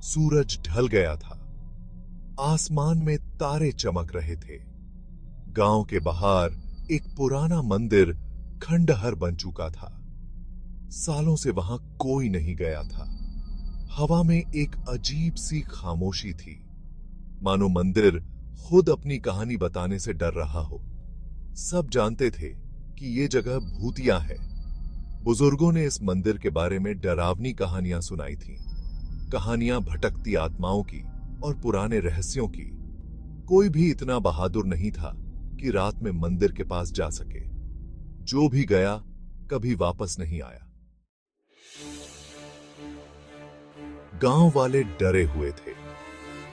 सूरज ढल गया था। आसमान में तारे चमक रहे थे। गांव के बाहर एक पुराना मंदिर खंडहर बन चुका था। सालों से वहां कोई नहीं गया था। हवा में एक अजीब सी खामोशी थी, मानो मंदिर खुद अपनी कहानी बताने से डर रहा हो। सब जानते थे कि ये जगह भूतिया है। बुजुर्गों ने इस मंदिर के बारे में डरावनी कहानियां सुनाई थीं, कहानियां भटकती आत्माओं की और पुराने रहस्यों की। कोई भी इतना बहादुर नहीं था कि रात में मंदिर के पास जा सके। जो भी गया कभी वापस नहीं आया। गांव वाले डरे हुए थे।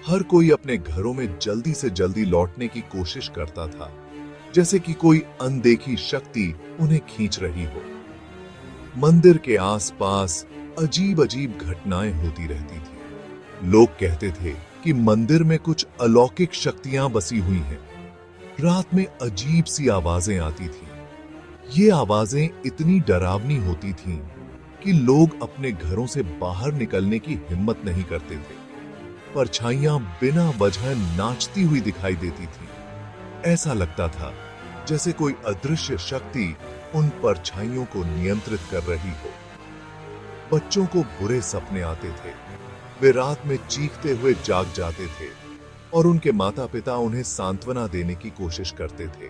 हर कोई अपने घरों में जल्दी से जल्दी लौटने की कोशिश करता था, जैसे कि कोई अनदेखी शक्ति उन्हें खींच रही हो। मंदिर के आसपास अजीब अजीब घटनाएं होती रहती थी। लोग कहते थे कि मंदिर में कुछ अलौकिक शक्तियां बसी हुई हैं। रात में अजीब सी आवाजें आती थीं। ये आवाजें इतनी डरावनी होती थीं कि लोग अपने घरों से बाहर निकलने की हिम्मत नहीं करते थे। परछाइयां बिना वजह नाचती हुई दिखाई देती थीं। ऐसा लगता था जैसे कोई अदृश्य शक्ति उन परछाइयों को नियंत्रित कर रही हो। बच्चों को बुरे सपने आते थे। वे रात में चीखते हुए जाग जाते थे और उनके माता पिता उन्हें सांत्वना देने की कोशिश करते थे।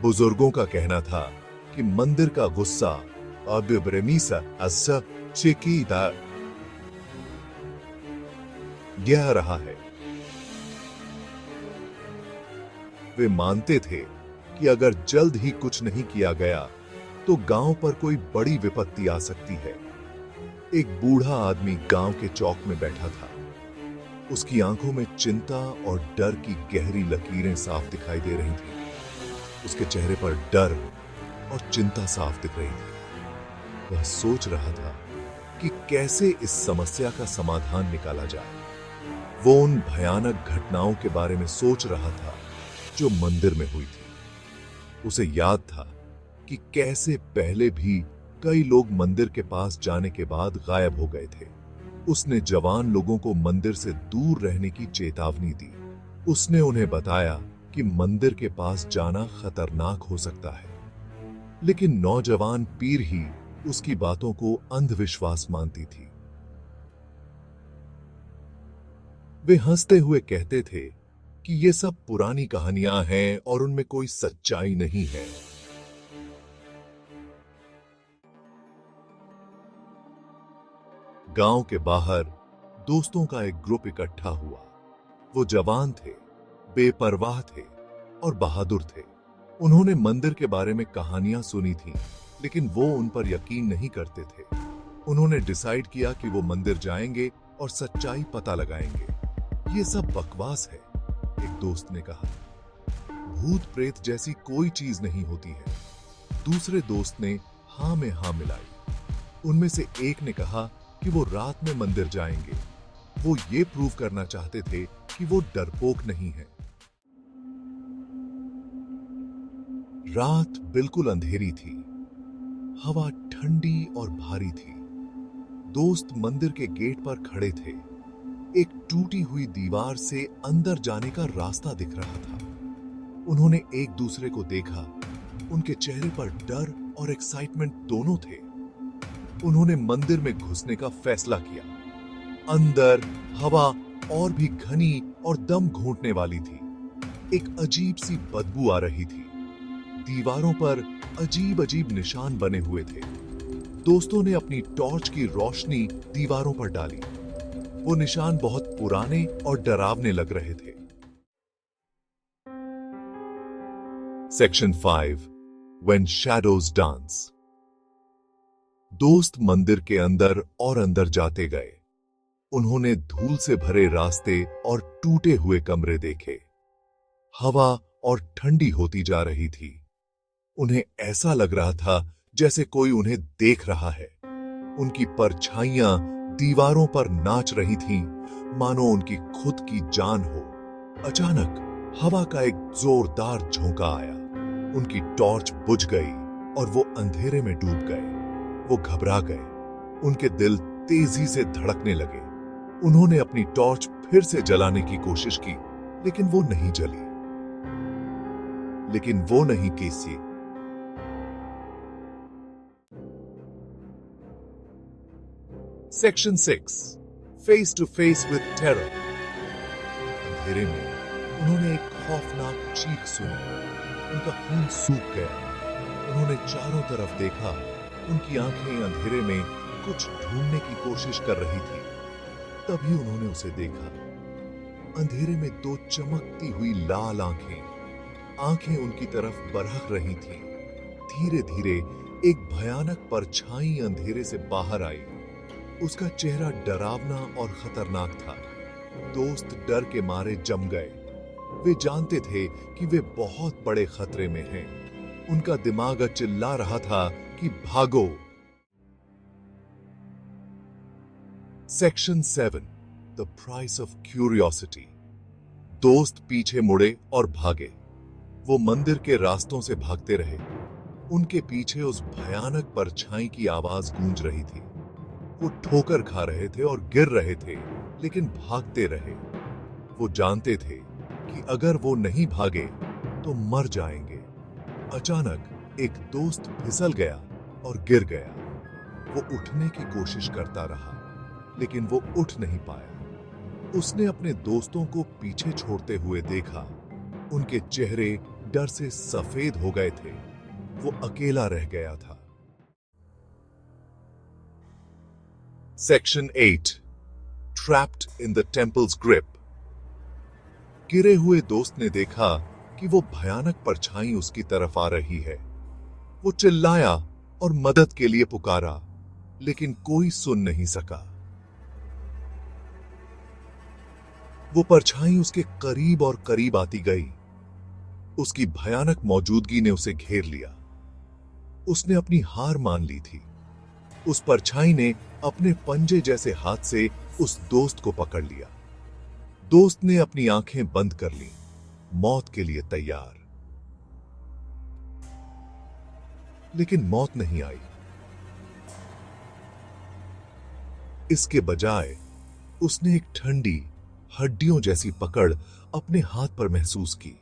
बुजुर्गों का कहना था कि मंदिर का गुस्सा गह रहा है। वे मानते थे कि अगर जल्द ही कुछ नहीं किया गया तो गांव पर कोई बड़ी विपत्ति आ सकती है। एक बूढ़ा आदमी गांव के चौक में बैठा था। उसकी आंखों में चिंता और डर की गहरी लकीरें साफ दिखाई दे रही थीं। उसके चेहरे पर डर और चिंता साफ दिख रही थी। वह सोच रहा था कि कैसे इस समस्या का समाधान निकाला जाए। वो उन भयानक घटनाओं के बारे में सोच रहा था जो मंदिर में हुई थी। उसे याद था कि कैसे पहले भी कई लोग मंदिर के पास जाने के बाद गायब हो गए थे। उसने जवान लोगों को मंदिर से दूर रहने की चेतावनी दी। उसने उन्हें बताया कि मंदिर के पास जाना खतरनाक हो सकता है, लेकिन नौजवान पीर ही उसकी बातों को अंधविश्वास मानती थी। वे हंसते हुए कहते थे कि ये सब पुरानी कहानियां हैं और उनमें कोई सच्चाई नहीं है। गांव के बाहर दोस्तों का एक ग्रुप इकट्ठा हुआ। वो जवान थे, बेपरवाह थे और बहादुर थे। उन्होंने मंदिर के बारे में कहानियां सुनी थीं, लेकिन वो उन पर यकीन नहीं करते थे। उन्होंने डिसाइड किया कि वो मंदिर जाएंगे और सच्चाई पता लगाएंगे। ये सब बकवास है, एक दोस्त ने कहा। भूत प्रेत जैसी कोई चीज नहीं होती है। दूसरे दोस्त ने हां में हां मिलाई। उनमें से एक ने कहा कि वो रात में मंदिर जाएंगे। वो ये प्रूव करना चाहते थे कि वो डरपोक नहीं है। रात बिल्कुल अंधेरी थी। हवा ठंडी और भारी थी। दोस्त मंदिर के गेट पर खड़े थे। एक टूटी हुई दीवार से अंदर जाने का रास्ता दिख रहा था। उन्होंने एक दूसरे को देखा। उनके चेहरे पर डर और एक्साइटमेंट दोनों थे। उन्होंने मंदिर में घुसने का फैसला किया। अंदर हवा और भी घनी और दम घोंटने वाली थी। एक अजीब सी बदबू आ रही थी। दीवारों पर अजीब अजीब निशान बने हुए थे। दोस्तों ने अपनी टॉर्च की रोशनी दीवारों पर डाली। वो निशान बहुत पुराने और डरावने लग रहे थे। Section 5 When Shadows Dance। दोस्त मंदिर के अंदर और अंदर जाते गए। उन्होंने धूल से भरे रास्ते और टूटे हुए कमरे देखे। हवा और ठंडी होती जा रही थी। उन्हें ऐसा लग रहा था जैसे कोई उन्हें देख रहा है। उनकी परछाइयां दीवारों पर नाच रही थीं, मानो उनकी खुद की जान हो। अचानक हवा का एक जोरदार झोंका आया। उनकी टॉर्च बुझ गई और वो अंधेरे में डूब गए। वो घबरा गए। उनके दिल तेजी से धड़कने लगे। उन्होंने अपनी टॉर्च फिर से जलाने की कोशिश की, लेकिन वो नहीं जली। लेकिन वो नहीं केसी। Section 6 face to face with terror. अंधेरे में उन्होंने एक खौफनाक चीख सुनी। उनका खून सूख गया। उन्होंने चारों तरफ देखा। उनकी आंखें अंधेरे में कुछ ढूंढने की कोशिश कर रही थी। तभी उन्होंने उसे देखा। अंधेरे में दो चमकती हुई लाल आंखें उनकी तरफ बरक रही थीं। धीरे धीरे एक भयानक परछाई अंधेरे से बाहर आई। उसका चेहरा डरावना और खतरनाक था। दोस्त डर के मारे जम गए। वे जानते थे कि वे बहुत बड़े खतरे में हैं। उनका दिमाग चिल्ला रहा था कि भागो। Section 7 the price of curiosity. दोस्त पीछे मुड़े और भागे। वो मंदिर के रास्तों से भागते रहे। उनके पीछे उस भयानक परछाई की आवाज गूंज रही थी। वो ठोकर खा रहे थे और गिर रहे थे, लेकिन भागते रहे। वो जानते थे कि अगर वो नहीं भागे तो मर जाएंगे। अचानक एक दोस्त फिसल गया और गिर गया। वो उठने की कोशिश करता रहा, लेकिन वो उठ नहीं पाया। उसने अपने दोस्तों को पीछे छोड़ते हुए देखा। उनके चेहरे डर से सफेद हो गए थे। वो अकेला रह गया था। Section 8 trapped in the temples grip. गिरे हुए दोस्त ने देखा कि वो भयानक परछाई उसकी तरफ आ रही है। वो चिल्लाया और मदद के लिए पुकारा, लेकिन कोई सुन नहीं सका। वो परछाई उसके करीब और करीब आती गई। उसकी भयानक मौजूदगी ने उसे घेर लिया। उसने अपनी हार मान ली थी। उस परछाई ने अपने पंजे जैसे हाथ से उस दोस्त को पकड़ लिया। दोस्त ने अपनी आंखें बंद कर ली, मौत के लिए तैयार। लेकिन मौत नहीं आई। इसके बजाय उसने एक ठंडी, हड्डियों जैसी पकड़ अपने हाथ पर महसूस की।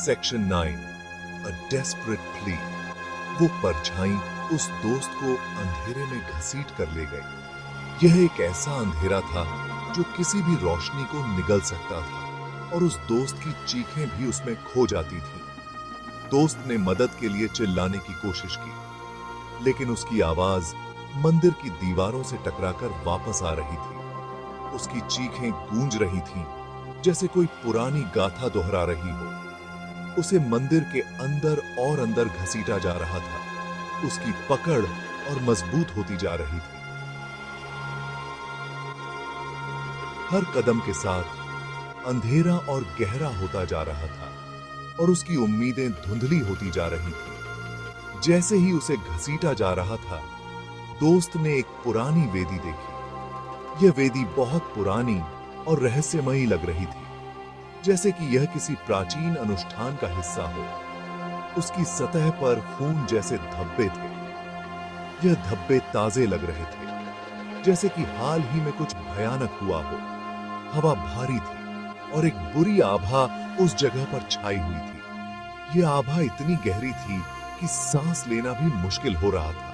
सेक्शन 9 अ डेस्परेट प्ली। वो परछाई उस दोस्त को अंधेरे में घसीट कर ले गई। यह एक ऐसा अंधेरा था जो किसी भी रोशनी को निगल सकता था, और उस दोस्त की चीखें भी उसमें खो जाती थीं। दोस्त ने मदद के लिए चिल्लाने की कोशिश की, लेकिन उसकी आवाज मंदिर की दीवारों से टकराकर वापस आ रही थी। उसकी चीखें गूंज रही थीं, जैसे कोई पुरानी गाथा दोहरा रही हो। उसे मंदिर के अंदर और अंदर घसीटा जा रहा था। उसकी पकड़ और मजबूत होती जा रही थी। हर कदम के साथ अंधेरा और गहरा होता जा रहा था, और उसकी उम्मीदें धुंधली होती जा रही थी। जैसे ही उसे घसीटा जा रहा था, दोस्त ने एक पुरानी वेदी देखी। यह वेदी बहुत पुरानी और रहस्यमयी लग रही थी, जैसे कि यह किसी प्राचीन अनुष्ठान का हिस्सा हो। उसकी सतह पर खून जैसे धब्बे थे। यह धब्बे ताजे लग रहे थे, जैसे कि हाल ही में कुछ भयानक हुआ हो। हवा भारी थी और एक बुरी आभा उस जगह पर छाई हुई थी। यह आभा इतनी गहरी थी कि सांस लेना भी मुश्किल हो रहा था।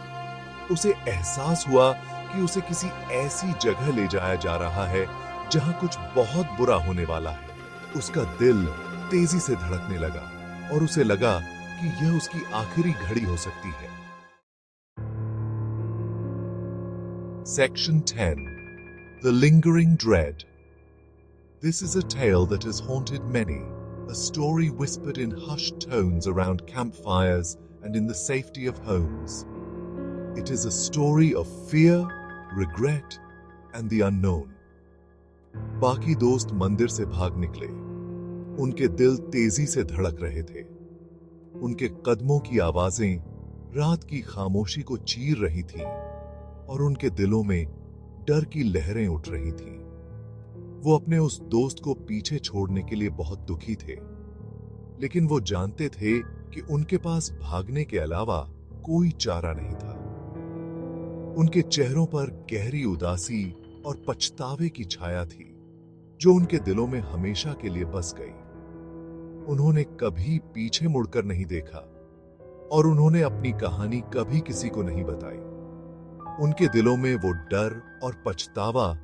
उसे एहसास हुआ कि उसे किसी ऐसी जगह ले जाया जा रहा है जहां कुछ बहुत बुरा होने वाला है। उसका दिल तेजी से धड़कने लगा, और उसे लगा कि यह उसकी आखिरी घड़ी हो सकती है। Section 10 The Lingering Dread. This is a tale that has haunted many, a story whispered in hushed tones around campfires and in the safety of homes. It is a story of fear, regret, and the unknown. बाकी दोस्त मंदिर से भाग निकले। उनके दिल तेजी से धड़क रहे थे। उनके कदमों की आवाजें रात की खामोशी को चीर रही थीं, और उनके दिलों में डर की लहरें उठ रही थीं। वो अपने उस दोस्त को पीछे छोड़ने के लिए बहुत दुखी थे, लेकिन वो जानते थे कि उनके पास भागने के अलावा कोई चारा नहीं था। उनके चेहरों पर गहरी उदासी और पछतावे की छाया थी, जो उनके दिलों में हमेशा के लिए बस गई। उन्होंने कभी पीछे मुड़कर नहीं देखा और उन्होंने अपनी कहानी कभी किसी को नहीं बताई। उनके दिलों में वो डर और पछतावा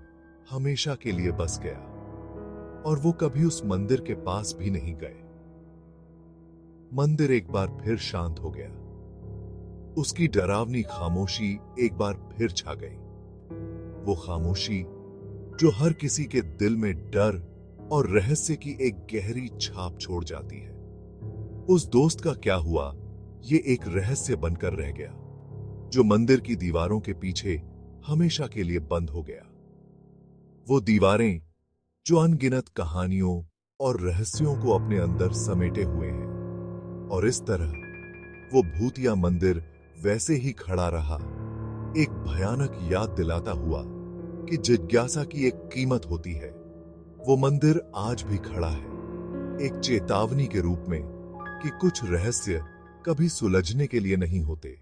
हमेशा के लिए बस गया और वो कभी उस मंदिर के पास भी नहीं गए। मंदिर एक बार फिर शांत हो गया। उसकी डरावनी खामोशी एक बार फिर छा गई। वो खामोशी जो हर किसी के दिल में डर और रहस्य की एक गहरी छाप छोड़ जाती है। उस दोस्त का क्या हुआ, ये एक रहस्य बनकर रह गया, जो मंदिर की दीवारों के पीछे हमेशा के लिए बंद हो गया। वो दीवारें जो अनगिनत कहानियों और रहस्यों को अपने अंदर समेटे हुए हैं, और इस तरह वो भूतिया मंदिर वैसे ही खड़ा रहा, एक भयानक याद दिलाता हुआ कि जिज्ञासा की एक कीमत होती है। वो मंदिर आज भी खड़ा है, एक चेतावनी के रूप में कि कुछ रहस्य कभी सुलझने के लिए नहीं होते,